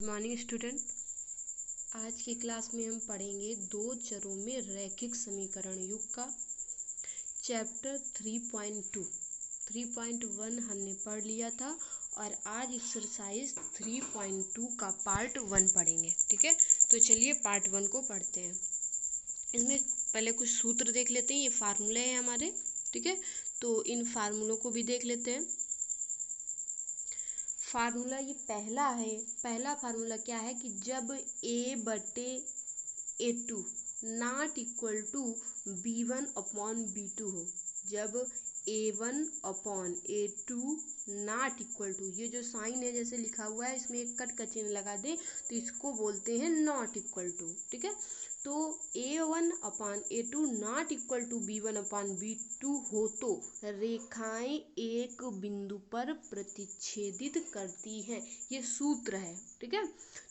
Morning student. आज की class में हम पढ़ेंगे दो चरों में रैखिक समीकरण युग का चैप्टर 3.1 हमने पढ़ लिया था और आज एक्सरसाइज 3.2 का पार्ट 1 पढ़ेंगे। ठीक है, तो चलिए पार्ट 1 को पढ़ते हैं। इसमें पहले कुछ सूत्र देख लेते हैं। ये फार्मूले हैं हमारे। ठीक है, तो इन फार्मूलों को भी देख लेते हैं। फार्मूला ये पहला है। पहला फार्मूला क्या है कि जब A/A2 not equal to B1/B2 हो, जब A1/A2 नॉट इक्वल टू, ये जो साइन है जैसे लिखा हुआ है इसमें एक कट का चिन्ह लगा दे तो इसको बोलते हैं नॉट इक्वल टू। ठीक है, तो A1/A2 not equal to B1/B2 हो तो रेखाएं एक बिंदु पर प्रतिच्छेदित करती हैं। ये सूत्र है। ठीक है,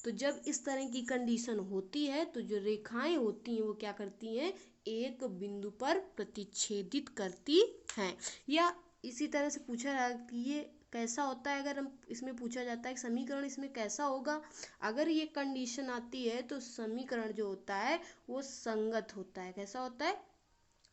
तो जब इस तरह की कंडीशन होती है तो जो रेखाएं होती हैं वो क्या करती हैं, एक बिंदु पर प्रतिच्छेदित करती हैं। या इसी तरह से पूछा रहा कि ये कैसा होता है, अगर हम इसमें पूछा जाता है समीकरण इसमें कैसा होगा, अगर ये कंडीशन आती है तो समीकरण जो होता है वो संगत होता है। कैसा होता है,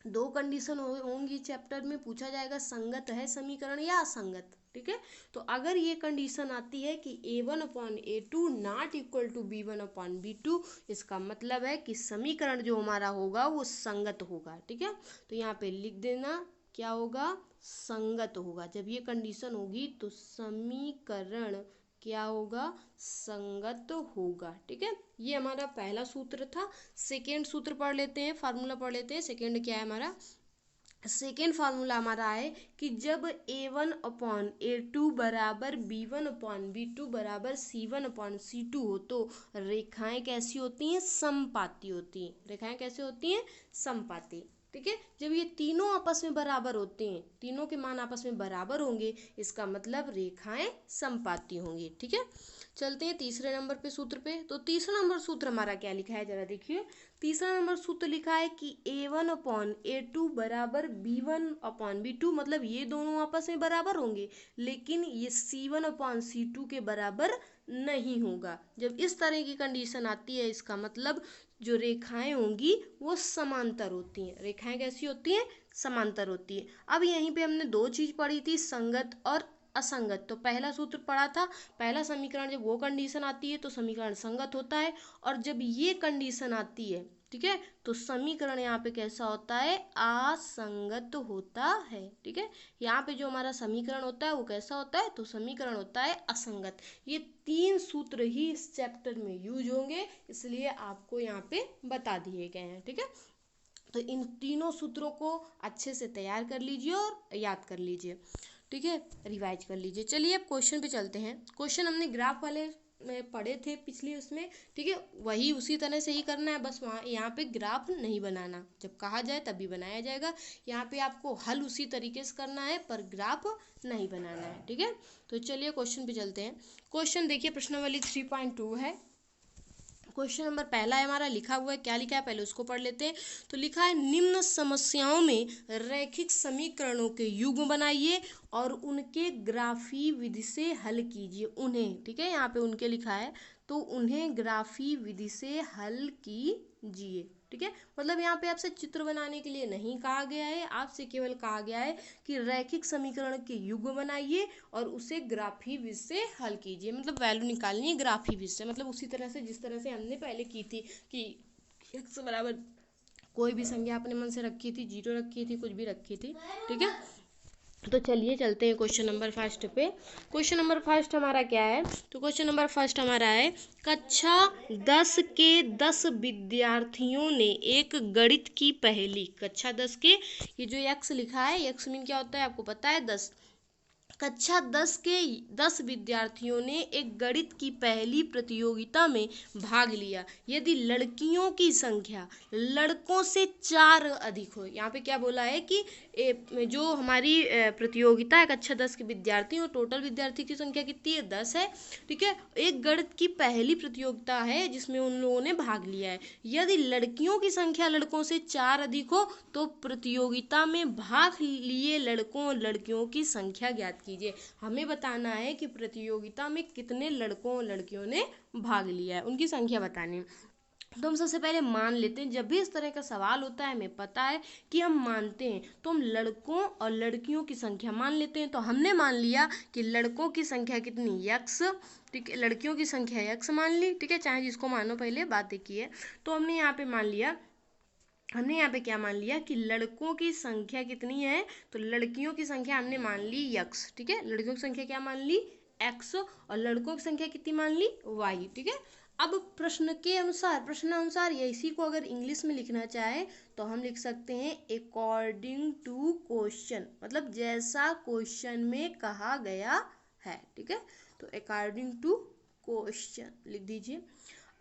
दो कंडीशन होंगी चैप्टर में, पूछा जाएगा संगत है समीकरण या असंगत। ठीक है, तो अगर ये कंडीशन आती है कि A1/A2 not equal to B1/B2, इसका मतलब है कि समीकरण जो हमारा होगा वो संगत होगा। ठीक है, तो यहाँ पे लिख देना क्या होगा, संगत होगा। जब ये कंडीशन होगी तो समीकरण क्या होगा, संगत होगा। ठीक है, ये हमारा पहला सूत्र था। सेकेंड सूत्र पढ़ लेते हैं, फार्मूला पढ़ लेते हैं। सेकेंड क्या है हमारा, सेकेंड फार्मूला हमारा है कि जब A1/A2 बराबर B1/B2 बराबर C1/C2 हो तो रेखाएं कैसी होती हैं, समपाती होती हैं। रेखाएं कैसे होती हैं, समपाती। ठीक है, जब ये तीनों आपस में बराबर होते हैं, तीनों के मान आपस में बराबर होंगे, इसका मतलब रेखाएं समपाती होंगी। ठीक है, चलते हैं तीसरे नंबर पे सूत्र पे। तो तीसरा नंबर सूत्र हमारा क्या लिखा है, जरा देखिए। तीसरा नंबर सूत्र लिखा है कि A1/A2 बराबर B1/B2, मतलब ये दोनों आपस में बराबर होंगे लेकिन ये C1/C2 के बराबर नहीं होगा। जब इस तरह की कंडीशन आती है इसका मतलब जो रेखाएं होंगी वो समांतर होती हैं। रेखाएं कैसी होती हैं, समांतर होती है। अब यहीं पे हमने दो चीज पढ़ी थी, संगत और असंगत। तो पहला सूत्र पढ़ा था, पहला समीकरण जब वो कंडीशन आती है तो समीकरण संगत होता है, और जब ये कंडीशन आती है, ठीक है, तो समीकरण यहाँ पे कैसा होता है, असंगत होता है। ठीक है, यहाँ पे जो हमारा समीकरण होता है वो कैसा होता है, तो समीकरण होता है असंगत। ये तीन सूत्र ही इस चैप्टर में यूज होंगे, इसलिए आपको यहाँ पे बता दिए गए हैं। ठीक है, तो इन तीनों सूत्रों को अच्छे से तैयार कर लीजिए और याद कर लीजिए। ठीक है, रिवाइज कर लीजिए। चलिए अब क्वेश्चन पे चलते हैं। क्वेश्चन हमने ग्राफ वाले में पढ़े थे पिछली उसमें। ठीक है, वही उसी तरह से ही करना है, बस वहाँ यहाँ पे ग्राफ नहीं बनाना, जब कहा जाए तभी बनाया जाएगा। यहाँ पे आपको हल उसी तरीके से करना है पर ग्राफ नहीं बनाना है। ठीक है, तो चलिए क्वेश्चन पे चलते हैं। क्वेश्चन देखिए, प्रश्नावली 3.2 है। क्वेश्चन नंबर पहला है हमारा, लिखा हुआ है, क्या लिखा है पहले उसको पढ़ लेते हैं। तो लिखा है, निम्न समस्याओं में रैखिक समीकरणों के युग्म बनाइए और उनके ग्राफी विधि से हल कीजिए उन्हें। ठीक है, यहाँ पे उनके लिखा है, तो उन्हें ग्राफी विधि से हल कीजिए। ठीक है, मतलब यहाँ पे आपसे चित्र बनाने के लिए नहीं कहा गया है, आपसे केवल कहा गया है कि रैखिक समीकरण के युग्म बनाइए और उसे ग्राफी विधि से हल कीजिए। मतलब वैल्यू निकालनी है ग्राफी विधि से, मतलब उसी तरह से जिस तरह से हमने पहले की थी कि x बराबर कोई भी संख्या अपने मन से रखी थी, 0 रखी थी, कुछ भी रखी थी। ठीक है, तो चलिए चलते हैं क्वेश्चन नंबर फर्स्ट पे। क्वेश्चन नंबर फर्स्ट हमारा क्या है, तो क्वेश्चन नंबर फर्स्ट हमारा है, कक्षा 10 के 10 विद्यार्थियों ने एक गणित की पहेली, कक्षा 10 के, ये जो x लिखा है, x मीन क्या होता है आपको पता है, 10। कक्षा 10 के 10 विद्यार्थियों ने एक गणित की पहेली प्रतियोगिता में भाग लिया यदि लड़कियों की संख्या लड़कों से 4 अधिक हो। यहाँ पे क्या बोला है कि जो हमारी प्रतियोगिता है कक्षा 10 के विद्यार्थी और टोटल विद्यार्थी की संख्या कितनी है, 10 है। ठीक है, एक गणित की पहली प्रतियोगिता है जिसमें उन लोगों ने भाग लिया है। यदि लड़कियों की संख्या लड़कों से 4 अधिक हो तो प्रतियोगिता में भाग लिए लड़कों और लड़कियों की संख्या ज्ञात कीजिए। हमें बताना है कि प्रतियोगिता में कितने लड़कों और लड़कियों ने भाग लिया है, उनकी संख्या बतानी है। तो हम सबसे पहले मान लेते हैं, जब भी इस तरह का सवाल होता है हमें पता है कि हम मानते हैं, तो हम लड़कों और लड़कियों की संख्या मान लेते हैं। तो हमने मान लिया कि लड़कों की संख्या कितनी, x, ठीक है, लड़कियों की संख्या x मान ली। ठीक है, चाहे जिसको मानो, पहले बात देखी है। तो हमने यहाँ पे मान लिया, हमने यहाँ पे क्या मान लिया कि लड़कों की संख्या कितनी है, तो लड़कियों की संख्या हमने मान ली x। ठीक है, लड़कियों की संख्या क्या मान ली, x, और लड़कों की संख्या कितनी मान ली, y। ठीक है, अब प्रश्न के अनुसार, प्रश्नानुसार, या इसी को अगर इंग्लिश में लिखना चाहे तो हम लिख सकते हैं अकॉर्डिंग टू क्वेश्चन, मतलब जैसा क्वेश्चन में कहा गया है। ठीक है, तो अकॉर्डिंग टू क्वेश्चन लिख दीजिए।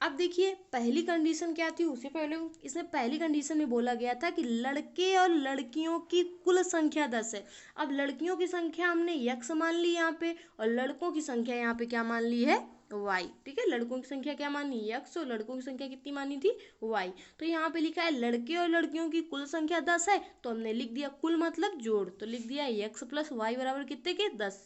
अब देखिए पहली कंडीशन क्या थी, उससे पहले इसमें पहली कंडीशन में बोला गया था कि लड़के और लड़कियों की कुल संख्या 10 है। अब लड़कियों की संख्या हमने x मान ली यहाँ पे, और लड़कों की संख्या यहाँ पे क्या मान ली है, y। ठीक है, लड़कों की संख्या क्या मानी, x, और लड़कों की संख्या कितनी मानी थी, y। तो यहाँ पे लिखा है लड़के और लड़कियों की कुल संख्या 10 है, तो हमने लिख दिया कुल मतलब जोड़, तो लिख दिया x प्लस वाई बराबर कितने के, 10।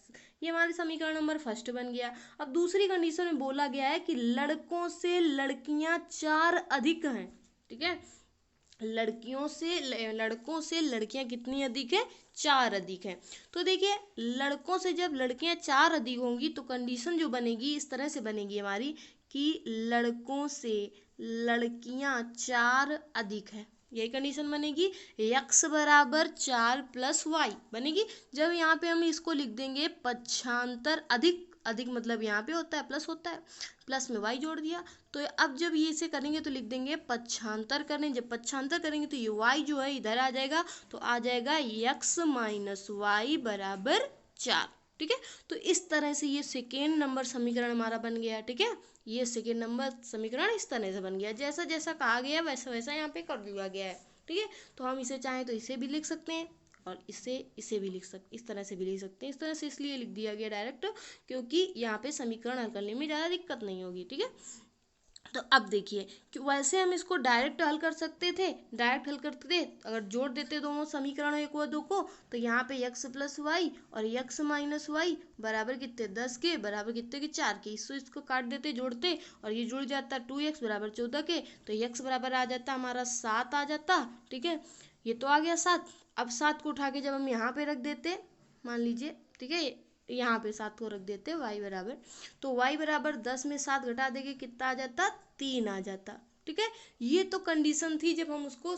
ये हमारे समीकरण नंबर फर्स्ट बन गया। अब दूसरी कंडीशन में बोला गया है कि लड़कों से लड़कियां 4 अधिक हैं। ठीक है, लड़कों से लड़कियां कितनी अधिक है, 4 अधिक है। तो देखिए लड़कों से जब लड़कियां 4 अधिक होंगी तो कंडीशन जो बनेगी इस तरह से बनेगी हमारी कि लड़कों से लड़कियां 4 अधिक है, यही कंडीशन बनेगी। x बराबर 4 प्लस वाई बनेगी। जब यहाँ पे हम इसको लिख देंगे पक्षांतर अधिक, अधिक मतलब यहाँ पे होता है प्लस, होता है प्लस में y जोड़ दिया। तो अब जब ये इसे करेंगे तो लिख देंगे पक्षांतर करें, जब पक्षांतर करेंगे तो ये y जो है इधर आ जाएगा, तो आ जाएगा x माइनस वाई बराबर 4। ठीक है, तो इस तरह से ये सेकेंड नंबर समीकरण हमारा बन गया। ठीक है, ये सेकेंड नंबर समीकरण इस तरह से बन गया, जैसा जैसा कहा गया वैसा वैसा यहाँ पे कर दिया गया है। ठीक है, तो हम इसे चाहें तो इसे भी लिख सकते हैं और इसे भी लिख सकते, इस तरह से भी लिख सकते हैं। इस तरह से इसलिए लिख दिया गया डायरेक्ट, क्योंकि यहाँ पे समीकरण हल करने में ज़्यादा दिक्कत नहीं होगी। ठीक है, तो अब देखिए कि वैसे हम इसको डायरेक्ट हल कर सकते थे, डायरेक्ट हल करते थे अगर जोड़ देते दोनों समीकरणों एक व दो को, तो यहाँ पे x प्लस वाई और x माइनस वाई बराबर कितने, 10 के बराबर कितने के, 4 के। इसको काट देते जोड़ते, और ये जुड़ जाता 2x बराबर 14 के, तो x बराबर आ जाता हमारा 7 आ जाता। ठीक है, ये तो आ गया 7। अब 7 को उठा के जब हम यहाँ पे रख देते, मान लीजिए, ठीक है, यहाँ पे 7 को रख देते y बराबर, तो y बराबर 10 में 7 घटा देंगे कितना आ जाता, 3 आ जाता। ठीक है, ये तो कंडीशन थी जब हम उसको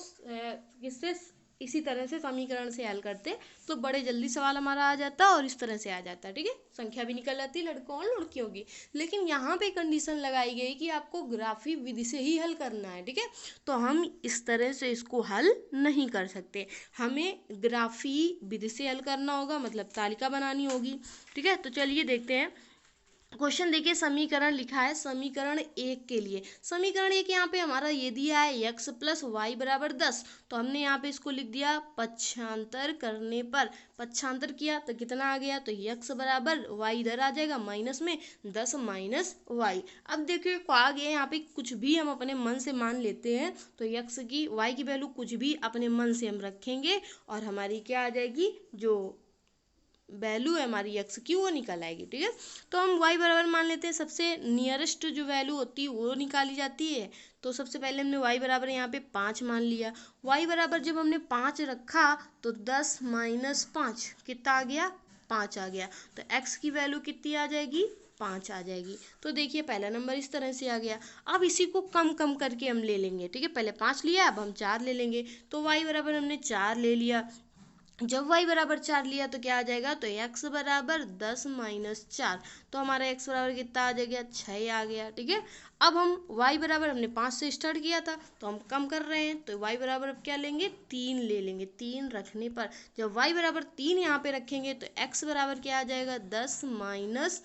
किससे, इसी तरह से समीकरण से हल करते तो बड़े जल्दी सवाल हमारा आ जाता और इस तरह से आ जाता। ठीक है, संख्या भी निकल जाती लड़कों और लड़कियों की। लेकिन यहाँ पे कंडीशन लगाई गई कि आपको ग्राफी विधि से ही हल करना है। ठीक है, तो हम इस तरह से इसको हल नहीं कर सकते, हमें ग्राफी विधि से हल करना होगा, मतलब तालिका बनानी होगी। ठीक है, तो चलिए देखते हैं क्वेश्चन। देखिए समीकरण लिखा है, समीकरण 1 के लिए, समीकरण 1 यहाँ पे हमारा ये दिया है x प्लस वाई बराबर 10, तो हमने यहाँ पे इसको लिख दिया पक्षांतर करने पर, पक्षांतर किया तो कितना आ गया, तो x बराबर y इधर आ जाएगा माइनस में 10 माइनस वाई। अब देखिए आ गया यहाँ पे, कुछ भी हम अपने मन से मान लेते हैं तो x की y की वैल्यू कुछ भी अपने मन से हम रखेंगे और हमारी क्या आ जाएगी, जो वैल्यू है हमारी x की वो निकल आएगी। ठीक है, तो हम y बराबर मान लेते हैं, सबसे नियरेस्ट जो वैल्यू होती है वो निकाली जाती है। तो सबसे पहले हमने y बराबर यहाँ पे 5 मान लिया। y बराबर जब हमने 5 रखा तो 10 माइनस 5 कितना आ गया, 5 आ गया। तो x की वैल्यू कितनी आ जाएगी, 5 आ जाएगी। तो देखिए पहला नंबर इस तरह से आ गया। अब इसी को कम कम करके हम ले लेंगे। ठीक है, पहले 5 लिया, अब हम 4 ले लेंगे, तो y बराबर हमने 4 ले लिया। जब y बराबर 4 लिया तो क्या आ जाएगा, तो x बराबर 10 माइनस 4, तो हमारा x बराबर कितना आ जाएगा, 6 आ गया। ठीक है, अब हम y बराबर हमने 5 से स्टार्ट किया था तो हम कम कर रहे हैं, तो y बराबर अब क्या लेंगे, 3 ले लेंगे। 3 रखने पर जब y बराबर 3 यहाँ पे रखेंगे तो x बराबर क्या आ जाएगा, 10 माइनस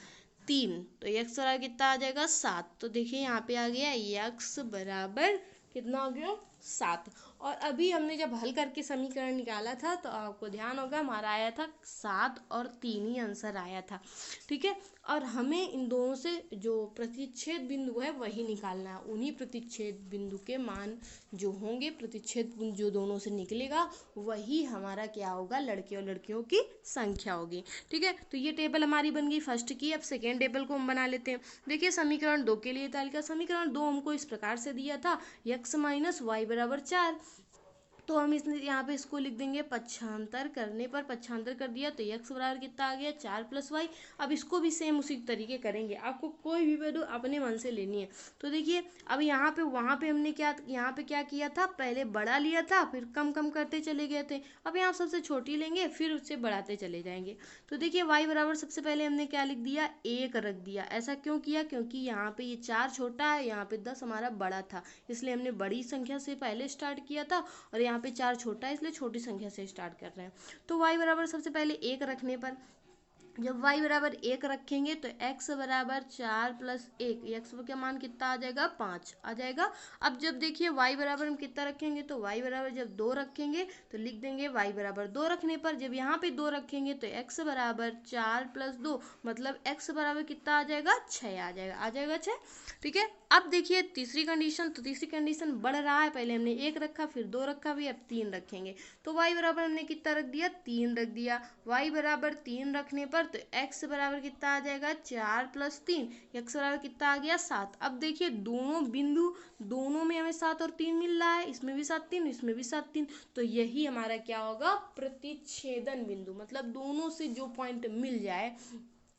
3, तो x बराबर कितना आ जाएगा, 7। तो देखिए यहाँ पे आ गया x बराबर कितना आ गया, 7। और अभी हमने जब हल करके समीकरण निकाला था तो आपको ध्यान होगा हमारा आया था 7 और 3 ही आंसर आया था, ठीक है। और हमें इन दोनों से जो प्रतिच्छेद बिंदु है वही निकालना है, उन्हीं प्रतिच्छेद बिंदु के मान जो होंगे, प्रतिच्छेद बिंदु जो दोनों से निकलेगा वही हमारा क्या होगा, लड़के और लड़कियों की संख्या होगी, ठीक है। तो ये टेबल हमारी बन गई फर्स्ट की। अब सेकेंड टेबल को हम बना लेते हैं। देखिए समीकरण 2 के लिए तालिका समीकरण 2 हमको इस प्रकार से दिया था, x माइनस वाई बराबर 4। तो हम इसने यहाँ पे इसको लिख देंगे, पक्षांतर करने पर पक्षांतर कर दिया तो x बराबर कितना आ गया, 4 प्लस वाई। अब इसको भी सेम उसी तरीके करेंगे, आपको कोई भी वैल्यू अपने मन से लेनी है। तो देखिए अब यहाँ पे वहाँ पे हमने यहाँ पे क्या किया था, पहले बड़ा लिया था फिर कम कम करते चले गए थे। अब यहाँ सबसे छोटी लेंगे फिर उससे बढ़ाते चले जाएंगे। तो देखिए y बराबर सबसे पहले हमने क्या लिख दिया, 1 रख दिया। ऐसा क्यों किया, क्योंकि यहाँ पे ये 4 छोटा है, यहाँ पे 10 हमारा बड़ा था, इसलिए हमने बड़ी संख्या से पहले स्टार्ट किया था, और यहाँ पे 4 छोटा है इसलिए छोटी संख्या से स्टार्ट कर रहे हैं। तो y बराबर सबसे पहले 1 रखने पर, जब y बराबर 1 रखेंगे तो x बराबर 4 प्लस 1, x का मान कितना आ जाएगा, 5 आ जाएगा। अब जब देखिए y बराबर हम कितना रखेंगे, तो y बराबर जब 2 रखेंगे तो लिख देंगे y बराबर 2 रखने पर, जब यहाँ पे 2 रखेंगे तो x बराबर 4 प्लस 2, मतलब x बराबर कितना आ जाएगा, 6 आ जाएगा 6, ठीक है। अब देखिए तीसरी कंडीशन, तो तीसरी कंडीशन बढ़ रहा है, पहले हमने 1 रखा फिर 2 रखा भी, अब 3 रखेंगे। तो y बराबर हमने कितना रख दिया, 3 रख दिया। y बराबर 3 रखने पर तो x बराबर कितना आ जाएगा, 4 प्लस 3, x बराबर कितना आ गया, 7। अब देखिए दोनों बिंदु, दोनों में हमें 7 और 3 मिल रहा है, इसमें भी 7 3, इसमें भी 7 3, तो यही हमारा क्या होगा, प्रतिच्छेदन बिंदु। मतलब दोनों से जो पॉइंट मिल जाए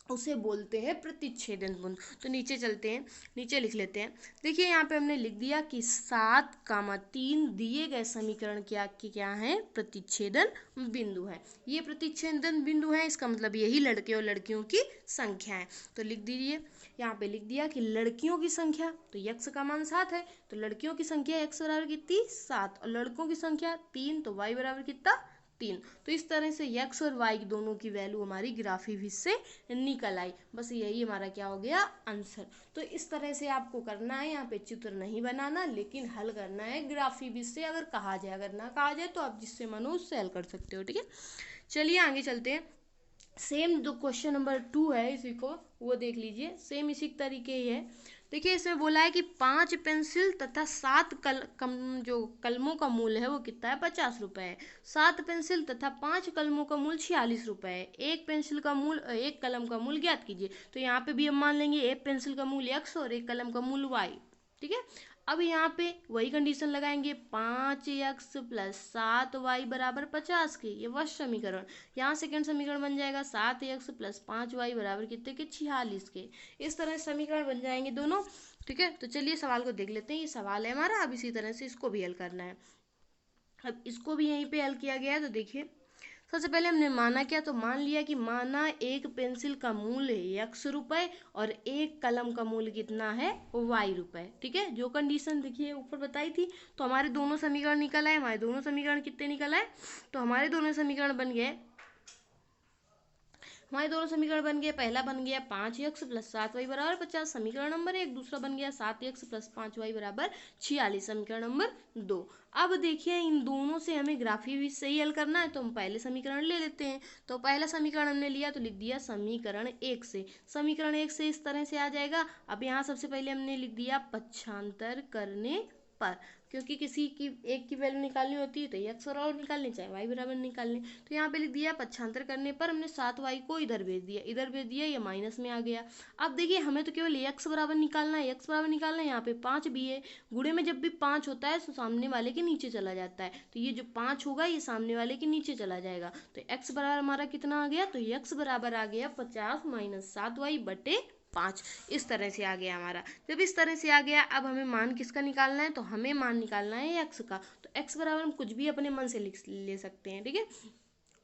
उसे बोलते हैं प्रतिच्छेदन बिंदु। तो नीचे चलते हैं, नीचे लिख लेते हैं। देखिए यहाँ पे हमने लिख दिया कि 7,3 दिए गए समीकरण क्या है, प्रतिच्छेदन बिंदु है। ये प्रतिच्छेदन बिंदु है, इसका मतलब यही लड़के और लड़कियों की संख्या है। तो लिख दीजिए, यहाँ पे लिख दिया कि लड़कियों की संख्या, तो x का मान 7 है तो लड़कियों की संख्या x बराबर कितनी, 7, और लड़कों की संख्या 3, तो y बराबर कितना, 3। तो इस तरह से x और y दोनों की वैल्यू हमारी ग्राफी विधि से निकल आई। बस यही हमारा क्या हो गया, आंसर। तो इस तरह से आपको करना है, यहाँ पे चित्र नहीं बनाना लेकिन हल करना है ग्राफी विधि से। अगर कहा जाए, अगर ना कहा जाए तो आप जिससे मन हो उससे हल कर सकते हो, ठीक है। चलिए आगे चलते हैं। सेम जो क्वेश्चन नंबर 2 है इसी को वो देख लीजिए, सेम इसी तरीके ही है। देखिए इसमें बोला है कि 5 पेंसिल तथा 7 जो कलमों का मूल्य है वो कितना है, 50 रुपये है। 7 पेंसिल तथा 5 कलमों का मूल्य 46 रुपये है। एक पेंसिल का मूल्य, एक कलम का मूल्य ज्ञात कीजिए। तो यहाँ पे भी हम मान लेंगे एक पेंसिल का मूल्य x और एक कलम का मूल्य y, ठीक है। अब यहाँ पे वही कंडीशन लगाएंगे, 5x प्लस 7y बराबर 50 के, ये फर्स्ट समीकरण। यहाँ सेकंड समीकरण बन जाएगा 7x प्लस 5y बराबर कितने के, 46 के। इस तरह से समीकरण बन जाएंगे दोनों, ठीक है। तो चलिए सवाल को देख लेते हैं। ये सवाल है हमारा, अब इसी तरह से इसको भी हल करना है। अब इसको भी यहीं पे हल किया गया है। तो देखिए सबसे पहले हमने माना क्या, तो मान लिया कि माना एक पेंसिल का मूल्य है x रुपये और एक कलम का मूल्य कितना है, y रुपये, ठीक है। जो कंडीशन देखिए ऊपर बताई थी, तो हमारे दोनों समीकरण निकल आए। हमारे दोनों समीकरण कितने निकल आए, तो हमारे दोनों समीकरण बन गए, पहला बन गया 5x प्लस 7y बराबर 50, समीकरण नंबर 1। दूसरा बन गया 7x प्लस 5y बराबर 46, समीकरण नंबर 2। अब देखिए इन दोनों से हमें ग्राफी भी सही हल करना है, तो हम पहले समीकरण ले लेते हैं। तो पहला समीकरण हमने लिया तो लिख दिया समीकरण 1 से, समीकरण 1 से इस तरह से आ जाएगा। अब यहाँ सबसे पहले हमने लिख दिया पक्षांतर करने पर, क्योंकि किसी की एक की वैल्यू निकालनी होती है तो x और y निकालनी, चाहे y बराबर निकालने। तो यहाँ पे लिख दिया पक्षांतर करने पर हमने 7y को इधर भेज दिया, ये माइनस में आ गया। अब देखिए हमें तो केवल x बराबर निकालना है, यहाँ पे 5 भी है। गुणे में जब भी 5 होता है तो सामने वाले के नीचे चला जाता है, तो ये जो 5 होगा ये सामने वाले के नीचे चला जाएगा। तो x बराबर हमारा कितना आ गया, तो x बराबर आ गया 50 माइनस 7y बटे 5। इस तरह से आ गया हमारा। जब इस तरह से आ गया, अब हमें मान किसका निकालना है, तो हमें मान निकालना है x का। तो x बराबर हम कुछ भी अपने मन से ले सकते हैं, ठीक है।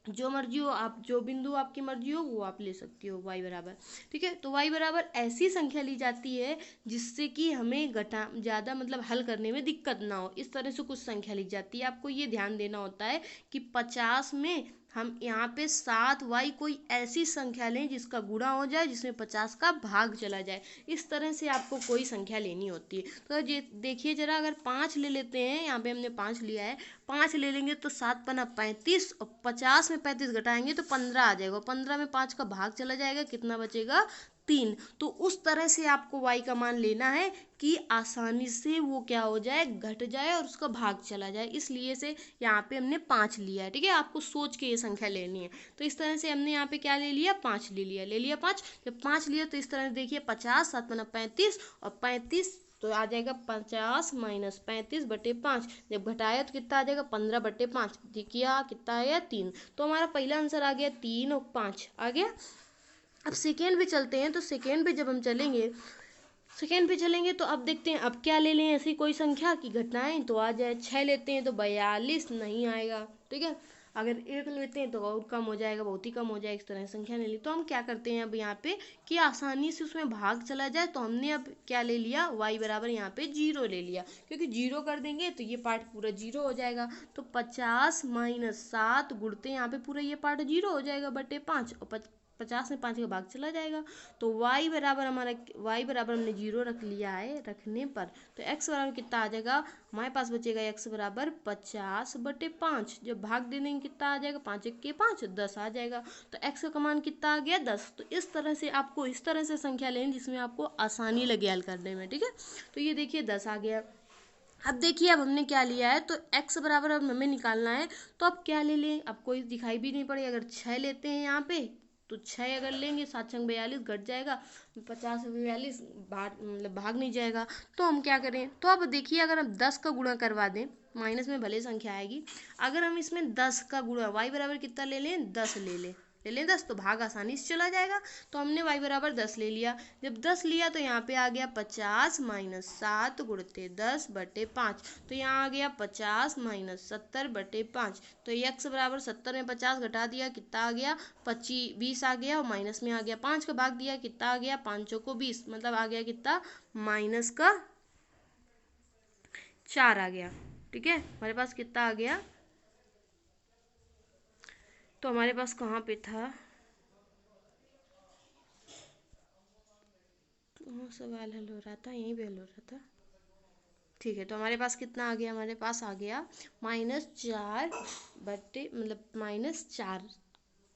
जो मर्जी हो आप, जो बिंदु आपकी मर्जी हो वो आप ले सकती हो, y बराबर, ठीक है। तो y बराबर ऐसी संख्या ली जाती है जिससे कि हमें ज़्यादा मतलब हल करने में दिक्कत ना हो। इस तरह से कुछ संख्या ली जाती है। आपको ये ध्यान देना होता है कि 50 में हम यहाँ पे 7y कोई ऐसी संख्या लें जिसका गुणा हो जाए, जिसमें 50 का भाग चला जाए। इस तरह से आपको कोई संख्या लेनी होती है। तो देखिए जरा, अगर 5 ले लेते हैं, यहाँ पे हमने 5 लिया है, 5 ले लेंगे तो 7 पना 35 और 50 में 35 घटाएंगे तो 15 आ जाएगा। 15 में 5 का भाग चला जाएगा, कितना बचेगा? 3। तो उस तरह से आपको y का मान लेना है कि आसानी से वो क्या हो जाए, घट जाए और उसका भाग चला जाए। इसलिए से यहाँ पे हमने 5 लिया है। ठीक है, आपको सोच के ये संख्या लेनी है। तो इस तरह से हमने यहाँ पे क्या ले लिया, 5 ले लिया 5। जब 5 लिया तो इस तरह से देखिए 50, 7 पना 35 और 35 तो आ जाएगा 50 माइनस 35 बटे 5। जब घटाया तो कितना आ जाएगा, 15 बटे 5। देखिए कितना आया, 3। तो हमारा पहला आंसर आ गया 3 और 5 आ गया। अब सेकेंड पे चलते हैं। तो सेकेंड पे जब हम चलेंगे तो अब देखते हैं अब क्या ले लें ऐसी कोई संख्या की घटाएं तो आ जाए। 6 लेते हैं तो 42 नहीं आएगा। ठीक है, अगर 1 लेते हैं तो बहुत कम हो जाएगा, बहुत ही कम हो जाएगा। इस तरह की संख्या ले ली तो हम क्या करते हैं अब यहाँ पे कि आसानी से उसमें भाग चला जाए। तो हमने अब क्या ले लिया, y बराबर यहाँ पे 0 ले लिया, क्योंकि 0 कर देंगे तो ये पार्ट पूरा 0 हो जाएगा। तो 50 माइनस 7 गुणते यहाँ पे पूरा ये पार्ट 0 हो जाएगा बटे 5 और 50 में 5 का भाग चला जाएगा। तो y बराबर हमने 0 रख लिया है। रखने पर तो x बराबर कितना आ जाएगा, हमारे पास बचेगा x बराबर 50 बटे 5। जब भाग दे देंगे कितना आ जाएगा, 5 1 5 10 आ जाएगा। तो x का मान कितना आ गया, 10। तो इस तरह से आपको इस तरह से संख्या लेनी जिसमें आपको आसानी लगे हल करने में। ठीक है, तो ये देखिए 10 आ गया। अब देखिए अब हमने क्या लिया है, तो x बराबर अब हमें निकालना है। तो अब क्या ले लें, अब कोई दिखाई भी नहीं पड़े। अगर 6 लेते हैं यहाँ पे तो 6 अगर लेंगे, 7 6 42 घट जाएगा, 50 से 42 भाग नहीं जाएगा। तो हम क्या करें, तो अब देखिए अगर हम 10 का गुणा करवा दें, माइनस में भले संख्या आएगी, अगर हम इसमें 10 का गुणा y बराबर कितना ले लें, 10 ले लें 10 तो भाग आसानी से चला जाएगा। तो हमने y बराबर 10 ले लिया। जब 10 लिया तो यहाँ पे आ गया 50 माइनस 7 गुणते 10 बटे 5। तो यहाँ आ गया 50 माइनस 70 बटे 5। तो x बराबर 70 में 50 घटा दिया, कितना आ गया, 20 आ गया। और माइनस में आ गया 5 का भाग दिया, कितना आ गया, 5 को 20, मतलब आ गया कितना, माइनस का 4 आ गया। ठीक है, हमारे पास कितना आ गया, तो हमारे पास कहाँ पे था, सवाल हल हो रहा था, यहीं पे हल हो रहा था। ठीक है, तो हमारे पास कितना आ गया, हमारे पास आ गया -4 बटे -4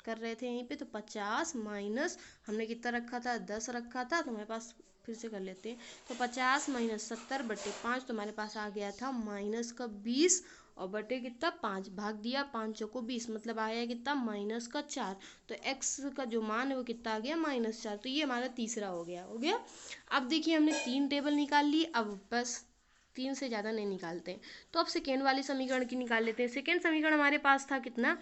कर रहे थे यहीं पे। तो 50 माइनस हमने कितना रखा था, 10 रखा था। तो हमारे पास फिर से कर लेते हैं। तो 50 माइनस 70 बटे 5, तो हमारे पास आ गया था माइनस का 20 और बटे कितना 5, भाग दिया 5 को 20, मतलब आया कितना, माइनस का 4। तो x का जो मान है वो कितना आ गया, -4। तो ये हमारा तीसरा हो गया। अब देखिए हमने 3 टेबल निकाल ली, अब बस 3 से ज़्यादा नहीं निकालते हैं। तो अब सेकेंड वाली समीकरण की निकाल लेते हैं। सेकेंड समीकरण हमारे पास था कितना,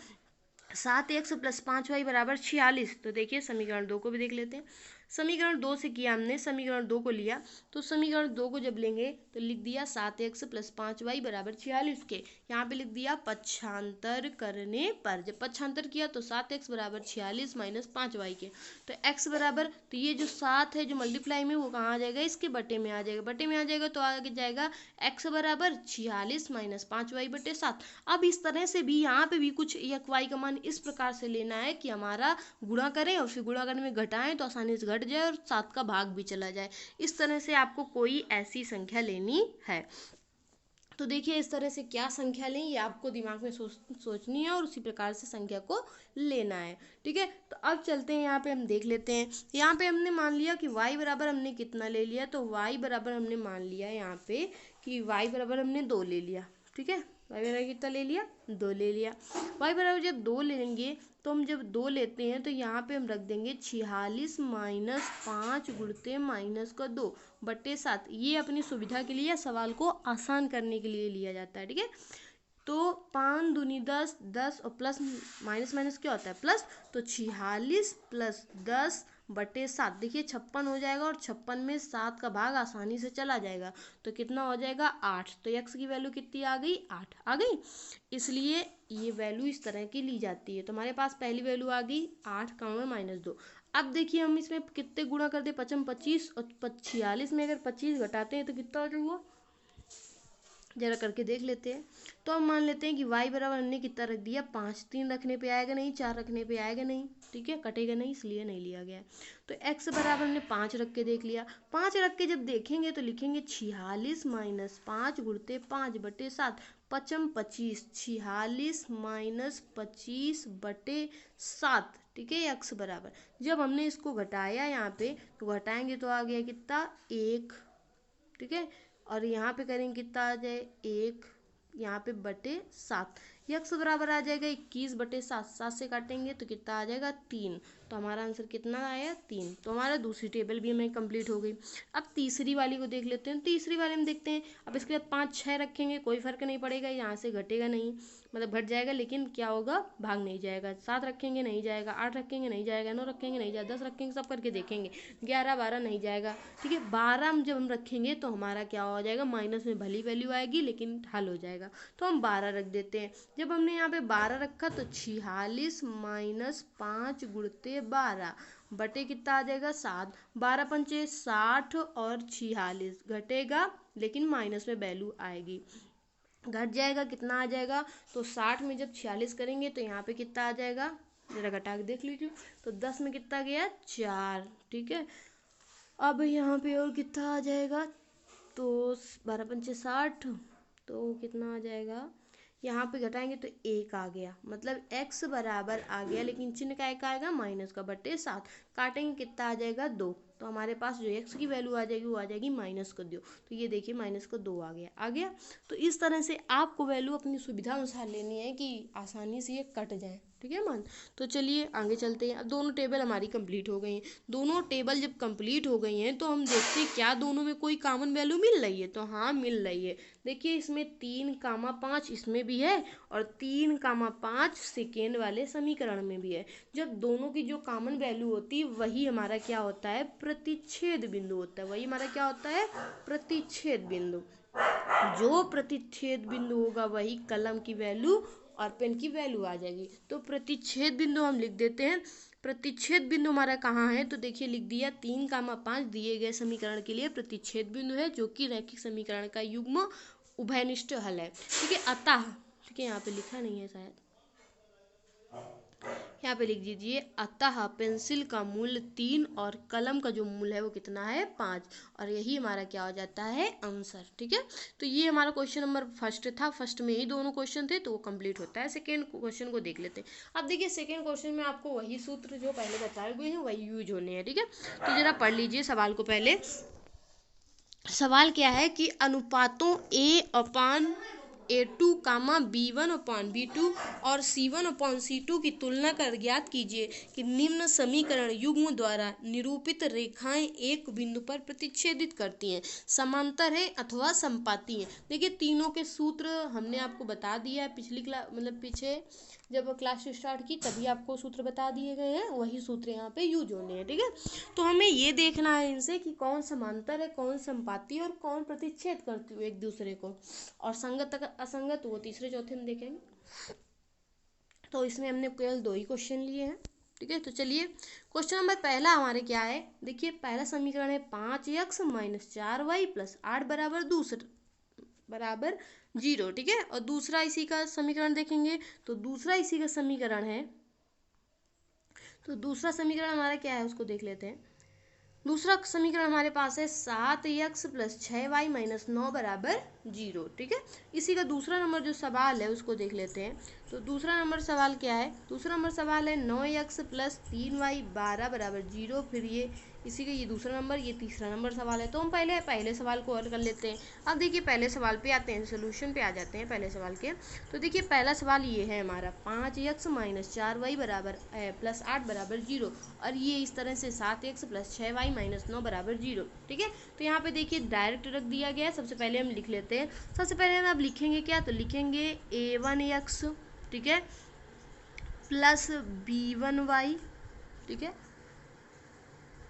7x + 5y बराबर 46। तो देखिए समीकरण 2 को भी देख लेते हैं। समीकरण 2 से किया हमने, समीकरण 2 को लिया। तो समीकरण 2 को जब लेंगे तो लिख दिया 7x + 5y बराबर 46 के, यहाँ पे लिख दिया पक्षांतर करने पर। जब पक्षांतर किया तो 7x बराबर 46 माइनस 5y के। तो x बराबर, तो ये जो 7 है जो मल्टीप्लाई में, वो कहाँ आ जाएगा, इसके बटे में आ जाएगा। बटे में आ जाएगा तो आगे जाएगा x बराबर 46 माइनस 5y बटे 7। अब इस तरह से भी यहाँ पे भी कुछ y का मान इस प्रकार से लेना है कि हमारा गुणा करें और फिर गुणा करने में घटाएं तो आसानी से घट जाए और 7 का भाग भी चला जाए। इस तरह से आपको कोई ऐसी संख्या लेनी है। तो देखिए इस तरह से क्या संख्या लें ये आपको दिमाग में सोचनी है और उसी प्रकार से संख्या को लेना है। ठीक है, तो अब चलते हैं यहाँ पे, हम देख लेते हैं। यहाँ पे हमने मान लिया कि y बराबर हमने कितना ले लिया, तो y बराबर हमने मान लिया यहाँ पे कि y बराबर हमने 2 ले लिया। ठीक है, y बराबर कितना ले लिया, 2 ले लिया। y बराबर जब 2 लेंगे तो हम जब 2 लेते हैं तो यहाँ पे हम रख देंगे 46 माइनस 5 गुणते माइनस का 2 बटे 7। ये अपनी सुविधा के लिए, सवाल को आसान करने के लिए लिया जाता है। ठीक है, तो 5 दूनी 10, 10 और प्लस माइनस माइनस क्या होता है, प्लस। तो 46 + 10 बटे 7, देखिए 56 हो जाएगा और 56 में 7 का भाग आसानी से चला जाएगा। तो कितना हो जाएगा, 8। तो x की वैल्यू कितनी आ गई, 8 आ गई। इसलिए ये वैल्यू इस तरह की ली जाती है। तो हमारे पास पहली वैल्यू आ गई 8 -2। अब देखिए हम इसमें कितने गुणा करते हैं, 5 25 और 46 में अगर 25 घटाते हैं तो कितना हो जाएगा, जरा करके देख लेते हैं। तो हम मान लेते हैं कि y बराबर हमने कितना रख दिया 5, 3 रखने पे आएगा नहीं, 4 रखने पे आएगा नहीं, ठीक है, कटेगा नहीं, इसलिए नहीं लिया गया। तो x बराबर हमने 5 रख के देख लिया। 5 रख के जब देखेंगे तो लिखेंगे 46 माइनस 5 गुणते 5/7, 5×5 = 46 माइनस 25/7, ठीक है, x बराबर। जब हमने इसको घटाया यहाँ पे तो घटाएंगे तो आ गया कितना 1, ठीक है, और यहाँ पे करेंगे कितना आ जाए 1, यहाँ पे /7, x बराबर आ जाएगा 21/7, 7 से काटेंगे तो कितना आ जाएगा 3। तो हमारा आंसर कितना आया 3। तो हमारा दूसरी टेबल भी हमें कंप्लीट हो गई। अब तीसरी वाली को देख लेते हैं। तीसरी वाले में देखते हैं। अब इसके बाद 5, 6 रखेंगे, कोई फर्क नहीं पड़ेगा, यहाँ से घटेगा नहीं, मतलब घट जाएगा लेकिन क्या होगा भाग नहीं जाएगा। 7 रखेंगे नहीं जाएगा, 8 रखेंगे नहीं जाएगा, 9 रखेंगे नहीं जाएगा, 10 रखेंगे, सब करके देखेंगे, 11, 12 नहीं जाएगा, ठीक है। 12 जब हम रखेंगे तो हमारा क्या हो जाएगा, माइनस में भली वैल्यू आएगी लेकिन हल हो जाएगा। तो हम 12 रख देते हैं। जब हमने यहाँ पे 12 रखा तो 46 माइनस 5 गुणते 12 बटे कितना आ जाएगा 7, 12 पंचे 60 और 46 घटेगा लेकिन माइनस में वैल्यू आएगी, घट जाएगा, कितना आ जाएगा, तो 60 में जब 46 करेंगे तो यहाँ पे कितना आ जाएगा, जरा घटा के देख लीजिए। तो 10 में कितना गया 4, ठीक है। अब यहाँ पे और कितना आ जाएगा, तो 12 पंचे 60, तो कितना आ जाएगा, यहाँ पे घटाएंगे तो 1 आ गया, मतलब x बराबर आ गया लेकिन चिन्ह का एक आएगा माइनस का /7, काटेंगे कितना आ जाएगा 2। तो हमारे पास जो x की वैल्यू आ जाएगी वो आ जाएगी -2। तो ये देखिए -2 आ गया। तो इस तरह से आपको वैल्यू अपनी सुविधा अनुसार लेनी है कि आसानी से ये कट जाए, ठीक है मान। तो चलिए आगे चलते हैं। अब दोनों टेबल हमारी कंप्लीट हो गई हैं। दोनों टेबल जब कंप्लीट हो गई हैं तो हम देखते हैं क्या दोनों में कोई कॉमन वैल्यू मिल रही है। तो हाँ मिल रही है। देखिए इसमें 3, 5 इसमें भी है और 3, 5 सेकेंड वाले समीकरण में भी है। जब दोनों की जो कॉमन वैल्यू होती है वही हमारा क्या होता है, प्रतिच्छेद बिंदु होता है। वही हमारा क्या होता है, प्रतिच्छेद बिंदु। जो प्रतिच्छेद बिंदु होगा वही कलम की वैल्यू और पेन की वैल्यू आ जाएगी। तो प्रतिच्छेद बिंदु हम लिख देते हैं। प्रतिच्छेद बिंदु हमारा कहाँ है, तो देखिए लिख दिया 3, 5 दिए गए समीकरण के लिए प्रतिच्छेद बिंदु है जो कि रैखिक समीकरण का युग्म उभयनिष्ठ हल है, ठीक है। अतः, ठीक है, यहाँ पे लिखा नहीं है शायद, यहाँ पे लिख दीजिए अतः पेंसिल का मूल्य 3 और कलम का जो मूल्य है वो कितना है 5, और यही हमारा क्या हो जाता है आंसर, ठीक है। तो ये हमारा क्वेश्चन नंबर फर्स्ट था। फर्स्ट में ही दोनों क्वेश्चन थे तो वो कंप्लीट होता है। सेकेंड क्वेश्चन को देख लेते हैं। अब देखिए सेकेंड क्वेश्चन में आपको वही सूत्र जो पहले बताए हुए हैं वही यूज होने हैं, ठीक है। तो जरा पढ़ लीजिए सवाल को। पहले सवाल क्या है कि अनुपातों A/A2, B1/B2 और C1/C2 की तुलना कर ज्ञात कीजिए कि निम्न समीकरण युग्म द्वारा निरूपित रेखाएं एक बिंदु पर प्रतिच्छेदित करती हैं, समांतर है अथवा समपाती हैं। देखिए तीनों के सूत्र हमने आपको बता दिया है पिछली क्लास, मतलब पीछे जब क्लास स्टार्ट की तभी आपको सूत्र बता दिए गए हैं, वही सूत्र यहाँ पे यूज होने हैं, ठीक है। तो हमें ये देखना है इनसे कि कौन समांतर है, कौन समपाती है और कौन प्रतिच्छेद करती है एक दूसरे को, और संगत असंगत वो तीसरे चौथे में देखेंगे। तो इसमें हमने केवल 2 ही क्वेश्चन लिए हैं, ठीक है। तो चलिए क्वेश्चन नंबर पहला हमारे क्या है, देखिए पहला समीकरण है 5x - 4y + 8 बराबर 0, ठीक है। और दूसरा इसी का समीकरण देखेंगे तो दूसरा इसी का समीकरण है। तो दूसरा समीकरण हमारा क्या है उसको देख लेते हैं। दूसरा समीकरण हमारे पास है 7x + 6y - 9 बराबर 0, ठीक है। इसी का दूसरा नंबर जो सवाल है उसको देख लेते हैं। तो दूसरा नंबर सवाल क्या है, दूसरा नंबर सवाल है 9x + 3y 12 बराबर 0। फिर ये इसी का ये दूसरा नंबर, ये तीसरा नंबर सवाल है। तो हम पहले सवाल को हल कर लेते हैं। अब देखिए पहले सवाल पे आते हैं, सोल्यूशन पे आ जाते हैं पहले सवाल के। तो देखिए पहला सवाल ये है हमारा 5x - 4y + 8 बराबर 0, और ये इस तरह से 7x + 6y - 9 बराबर 0, ठीक है। तो यहाँ पे देखिए डायरेक्ट रख दिया गया है। सबसे पहले हम लिख लेते हैं। सबसे पहले हम अब लिखेंगे क्या, तो लिखेंगे a1x, ठीक है, प्लस b1y, ठीक है,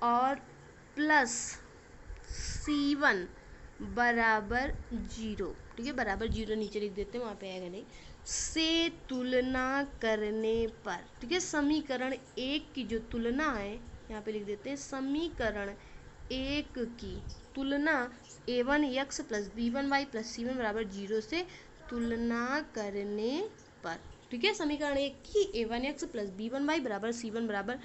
और प्लस c1 बराबर 0, ठीक है, बराबर 0 नीचे लिख देते हैं, वहाँ पे आएगा नहीं, से तुलना करने पर, ठीक है। समीकरण 1 की जो तुलना है यहाँ पे लिख देते हैं, समीकरण 1 की तुलना a1x plus b1y plus c1 बराबर 0 से तुलना करने पर। ठीक है, समीकरण 1 की a1x प्लस b1y बराबर c1 बराबर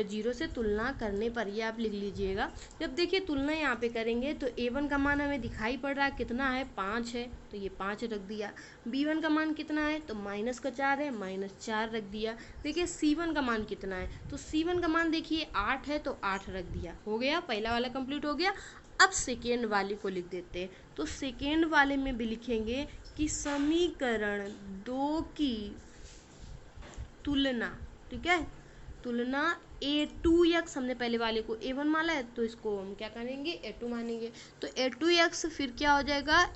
0 से तुलना करने पर, ये आप लिख लीजिएगा। जब देखिए तुलना यहाँ पे करेंगे तो a1 का मान हमें दिखाई पड़ रहा है कितना है, 5 है, तो ये 5 रख दिया। b1 का मान कितना है, तो माइनस का 4 है, -4 रख दिया। देखिए c1 का मान कितना है, तो c1 का मान देखिए 8 है, तो 8 रख दिया। हो गया, पहला वाला कंप्लीट हो गया। अब सेकेंड वाले को लिख देते हैं। तो सेकेंड वाले में भी लिखेंगे कि समीकरण 2 की तुलना, ठीक है, तुलना a2x, हमने पहले वाले को a1 माना है तो इसको हम क्या करेंगे, a2 मानेंगे। तो a2x फिर क्या हो जाएगा,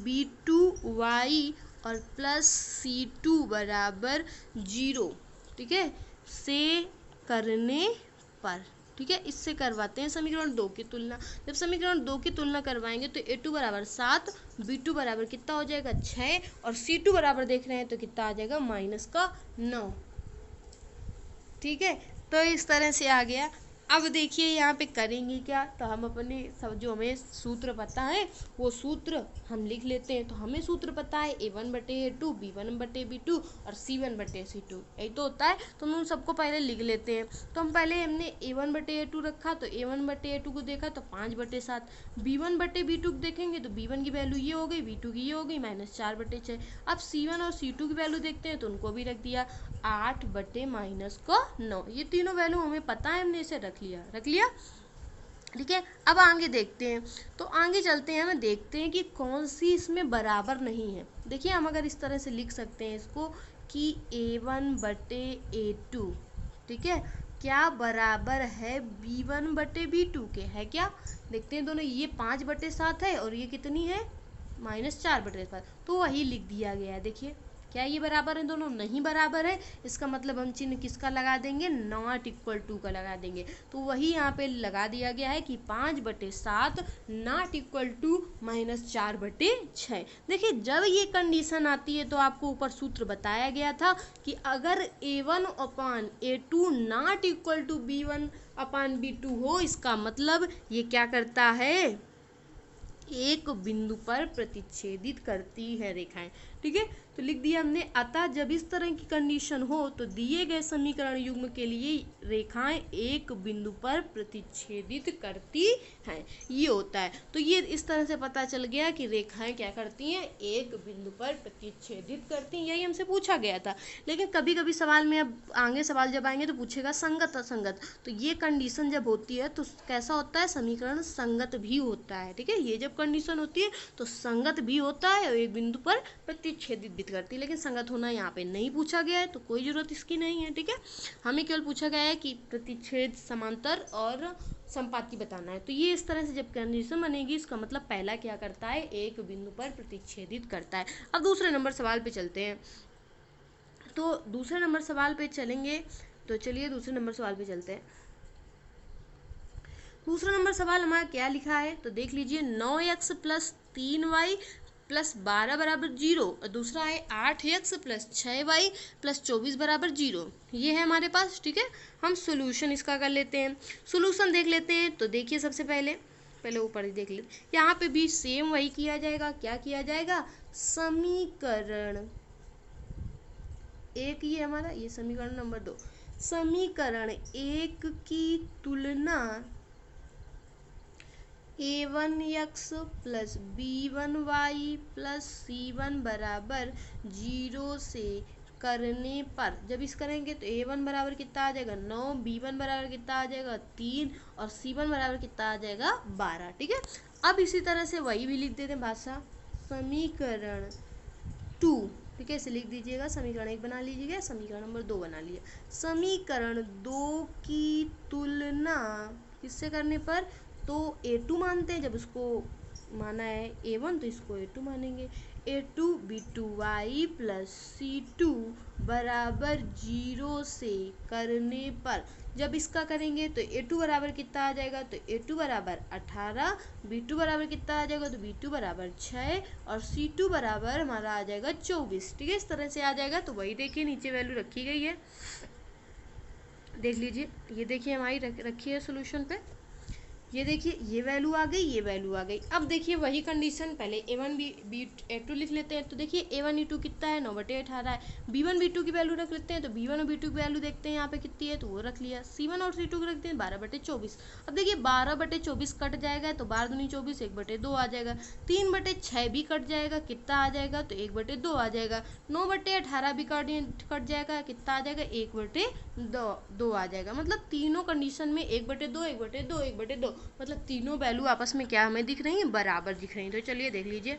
b2y और प्लस c2 बराबर 0, ठीक है, से करने पर। ठीक है, इससे करवाते हैं समीकरण 2 की तुलना। जब समीकरण 2 की तुलना करवाएंगे तो a2 बराबर 7, b2 बराबर कितना हो जाएगा 6 और c2 बराबर देख रहे हैं तो कितना आ जाएगा -9। ठीक है, तो इस तरह से आ गया। अब देखिए यहाँ पे करेंगे क्या, तो हम अपने सब जो हमें सूत्र पता है वो सूत्र हम लिख लेते हैं। तो हमें सूत्र पता है a1/a2, b1/b2 और c1/c2, यही तो होता है। तो हम उन सबको पहले लिख लेते हैं। तो हम पहले हमने a1/a2 रखा, तो a1/a2 को देखा तो 5/7, b1/b2 देखेंगे तो b1 की वैल्यू ये हो गई, b2 की ये हो गई -4/6। अब c1 और c2 की वैल्यू देखते हैं तो उनको भी रख दिया 8/-9। ये तीनों वैल्यू हमें पता है, हमने इसे रख लिया। ठीक है, अब आगे देखते हैं। तो आगे चलते हैं, हमें देखते हैं कि कौन सी इसमें बराबर नहीं है। देखिए हम अगर इस तरह से लिख सकते हैं इसको कि a1/a2, ठीक है, क्या बराबर है b1/b2 के, है क्या, देखते हैं दोनों। ये 5/7 है और ये कितनी है -4/7, तो वही लिख दिया गया है। देखिए क्या ये बराबर है, दोनों नहीं बराबर है, इसका मतलब हम चिन्ह किसका लगा देंगे, नॉट इक्वल टू का लगा देंगे। तो वही यहाँ पे लगा दिया गया है कि 5/7 नॉट इक्वल टू -4/6। देखिए जब ये कंडीशन आती है तो आपको ऊपर सूत्र बताया गया था कि अगर a1/a2 not equal to b1/b2 हो, इसका मतलब ये क्या करता है, एक बिंदु पर प्रतिच्छेदित करती है रेखाएं। ठीक है, तो लिख दिया हमने। अतः जब इस तरह की कंडीशन हो तो दिए गए समीकरण युग्म के लिए रेखाएं एक बिंदु पर प्रतिच्छेदित करती हैं, ये होता है। तो ये इस तरह से पता चल गया कि रेखाएं क्या करती हैं, एक बिंदु पर प्रतिच्छेदित करती हैं। यही हमसे पूछा गया था। लेकिन कभी कभी सवाल में, अब आगे सवाल जब आएंगे तो पूछेगा संगत असंगत। तो ये कंडीशन जब होती है तो कैसा होता है, समीकरण संगत भी होता है। ठीक है, ये जब कंडीशन होती है तो संगत भी होता है और एक बिंदु पर प्रतिच्छेदित भी करती है। लेकिन संगत होना यहाँ पे नहीं पूछा गया है तो कोई जरूरत इसकी नहीं है। ठीक है, हमें केवल पूछा गया है कि प्रतिच्छेद, समांतर और संपाती बताना है। तो ये इस तरह से जब कंडीशन बनेगी, इसका मतलब पहला क्या करता है, एक बिंदु पर प्रतिच्छेदित करता है। अब दूसरे नंबर सवाल पे चलते हैं। तो दूसरे नंबर सवाल पे चलेंगे, तो चलिए दूसरे नंबर सवाल पे चलते हैं। दूसरा नंबर सवाल हमारा क्या लिखा है, तो देख लीजिए। 9x प्लस 3y प्लस 12 बराबर 0 और दूसरा है 8x प्लस 6y प्लस 24 बराबर 0, ये है हमारे पास। ठीक है, हम सोल्यूशन इसका कर लेते हैं। सोल्यूशन देख लेते हैं। तो देखिए सबसे पहले ऊपर ही देख लेते, यहाँ पे भी सेम वही किया जाएगा। क्या किया जाएगा, समीकरण एक, ये हमारा, ये समीकरण नंबर 2, समीकरण 1 की तुलना a1x plus b1y plus c1 बराबर 0 से करने पर। जब इस करेंगे तो a1 बराबर कितना आ जाएगा 9, b1 बराबर कितना आ जाएगा 3 और c1 बराबर कितना आ जाएगा 12। ठीक है, अब इसी तरह से वही भी लिख देते हैं भाषा, समीकरण 2। ठीक है, इसे लिख दीजिएगा, समीकरण 1 बना लीजिएगा, समीकरण नंबर 2 बना लिया। समीकरण 2 की तुलना किससे करने पर, तो a2 मानते हैं, जब उसको माना है a1 तो इसको a2 मानेंगे। a2 b2y प्लस c2 बराबर 0 से करने पर। जब इसका करेंगे तो a2 बराबर कितना आ जाएगा, तो a2 बराबर 18, b2 बराबर कितना आ जाएगा, तो b2 बराबर 6 और c2 बराबर हमारा आ जाएगा 24। ठीक है, इस तरह से आ जाएगा। तो वही देखिए नीचे वैल्यू रखी गई है, देख लीजिए। ये देखिए हमारी रखी है सोल्यूशन पे। ये देखिए ये वैल्यू आ गई, ये वैल्यू आ गई। अब देखिए वही कंडीशन, पहले A1 A2 लिख लेते हैं। तो देखिए A1 A2 कितना है, 9/18 है। B1 B2 की वैल्यू रख लेते हैं, तो B1 और B2 की वैल्यू देखते हैं यहाँ पे कितनी है, तो वो रख लिया। C1 और C2 की रखते हैं 12/24। अब देखिए 12/24 कट जाएगा तो 12 दूनी 24, 1/2 आ जाएगा। 3/6 भी कट जाएगा, कितना आ जाएगा, तो 1/2 आ जाएगा। 9/18 भी कट जाएगा, कितना आ जाएगा, 1/2 आ जाएगा। मतलब तीनों कंडीशन में 1/2 1/2 1/2, मतलब तीनों वैल्यू आपस में क्या हमें दिख रही हैं, बराबर दिख रही हैं। तो चलिए देख लीजिए,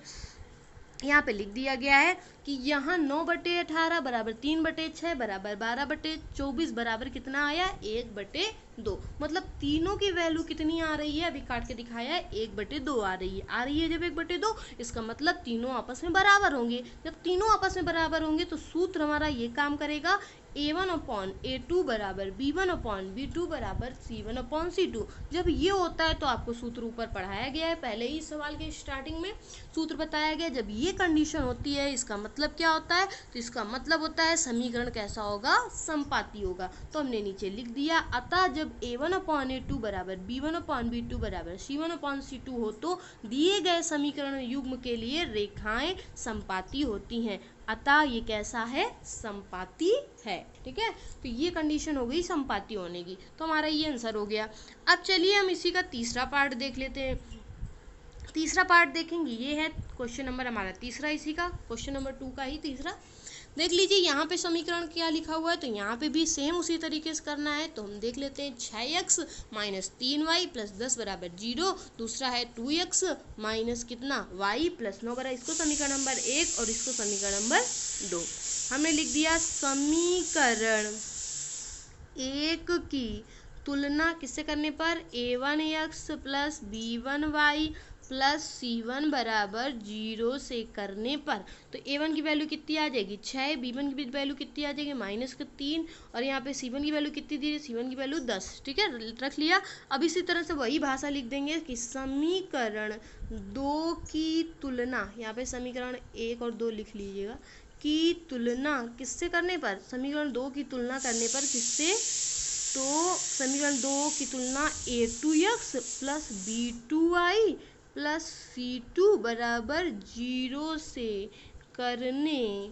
यहाँ पे लिख दिया गया है कि यहाँ 9/18 बराबर 3/6 बराबर 12/24 बराबर कितना आया, 1/2। मतलब तीनों की वैल्यू कितनी आ रही है, अभी काट के दिखाया है, 1/2 आ रही है। जब 1/2, इसका मतलब तीनों आपस में बराबर होंगे। जब तीनों आपस में बराबर होंगे तो सूत्र हमारा ये काम करेगा, A1/A2 बराबर B1/B2 बराबर C1/C2। जब ये होता है तो आपको सूत्र ऊपर पढ़ाया गया है, पहले ही सवाल के स्टार्टिंग में सूत्र बताया गया। जब ये कंडीशन होती है इसका मतलब क्या होता है, तो इसका मतलब होता है समीकरण कैसा होगा, समपाती होगा। तो हमने नीचे लिख दिया, अतः जब A1/A2 बराबर B1/B2 बराबर C1/C2 हो तो दिए गए समीकरण युग्म के लिए रेखाएं समपाती होती हैं। अतः ये कैसा है, समपाती है। ठीक है, तो ये कंडीशन हो गई समपाती होने की, तो हमारा ये आंसर हो गया। अब चलिए हम इसी का तीसरा पार्ट देख लेते हैं। तीसरा पार्ट देखेंगे, ये है क्वेश्चन नंबर हमारा तीसरा, इसी का क्वेश्चन नंबर 2 का ही तीसरा। देख लीजिए यहाँ पे समीकरण क्या लिखा हुआ है, तो यहाँ पे भी सेम उसी तरीके से करना है। तो हम देख लेते हैं, 6x - 3y + 10 = 0। दूसरा है 2x माइनस कितना, y + 9 बराबर, इसको समीकरण नंबर 1 और इसको समीकरण नंबर 2। हमने लिख दिया समीकरण 1 की तुलना किससे करने पर, A1x + B1y + C1 बराबर 0 से करने पर। तो A1 की वैल्यू कितनी आ जाएगी, 6, B1 की वैल्यू कितनी आ जाएगी, -3, और यहाँ पे C1 की वैल्यू कितनी दी है, C1 की वैल्यू 10। ठीक है, रख लिया। अब इसी तरह से वही भाषा लिख देंगे कि समीकरण 2 की तुलना, यहाँ पे समीकरण 1 और 2 लिख लीजिएगा, की तुलना किससे करने पर, समीकरण 2 की तुलना करने पर किससे, तो समीकरण 2 की तुलना A2x + B2y + C2 बराबर 0 से करने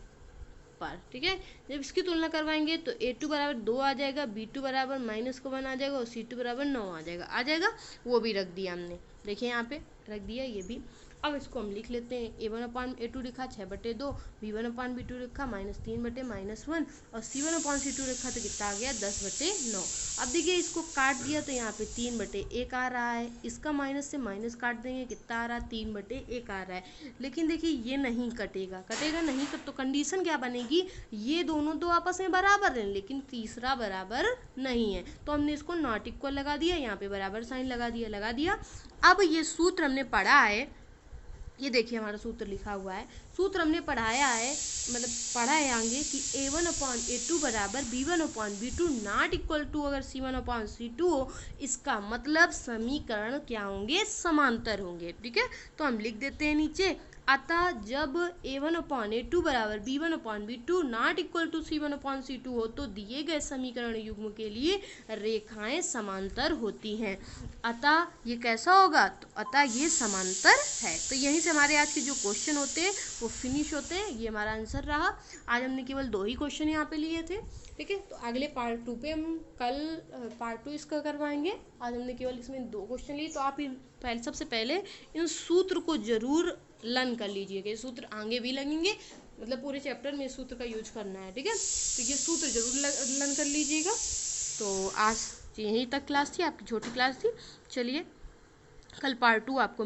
पर। ठीक है, जब इसकी तुलना करवाएंगे तो A2 बराबर 2 आ जाएगा, B2 बराबर -1 आ जाएगा और C2 बराबर 9 आ जाएगा। वो भी रख दिया हमने, देखिए यहाँ पे रख दिया ये भी। अब इसको हम लिख लेते हैं, A1/A2 लिखा 6/2, B1/B2 लिखा -3/-1 और C1/C2 लिखा तो कितना आ गया, 10/9। अब देखिए इसको काट दिया तो यहाँ पे 3/1 आ रहा है, इसका माइनस से माइनस काट देंगे, कितना आ रहा है, 3/1 आ रहा है। लेकिन देखिए ये नहीं कटेगा नहीं, तो कंडीशन क्या बनेगी, ये दोनों तो आपस में बराबर हैं लेकिन तीसरा बराबर नहीं है, तो हमने इसको नॉट इक्वल लगा दिया, यहाँ पे बराबर साइन लगा दिया। अब ये सूत्र हमने पढ़ा है, ये देखिए हमारा सूत्र लिखा हुआ है, सूत्र हमने पढ़ाया है, मतलब पढ़ा है आगे कि A1/A2 बराबर B1/B2 नॉट इक्वल टू अगर C1/C2 हो, इसका मतलब समीकरण क्या होंगे, समांतर होंगे। ठीक है, तो हम लिख देते हैं नीचे, अतः जब A1/A2 बराबर B1/B2 not equal to C1/C2 हो तो दिए गए समीकरण युग्म के लिए रेखाएं समांतर होती हैं। अतः ये कैसा होगा, तो अतः ये समांतर है। तो यहीं से हमारे आज के जो क्वेश्चन होते हैं वो फिनिश होते हैं। ये हमारा आंसर रहा। आज हमने केवल 2 ही क्वेश्चन यहाँ पे लिए थे। ठीक है, तो अगले पार्ट 2 पे हम कल पार्ट 2 इसका करवाएंगे। आज हमने केवल इसमें 2 क्वेश्चन लिए, तो आप सबसे पहले इन सूत्र को जरूर लर्न कर लीजिएगा। ये सूत्र आगे भी लगेंगे, मतलब पूरे चैप्टर में इस सूत्र का यूज करना है। ठीक है, तो ये सूत्र जरूर लर्न कर लीजिएगा। तो आज यहीं तक क्लास थी, आपकी छोटी क्लास थी। चलिए कल पार्ट 2 आपको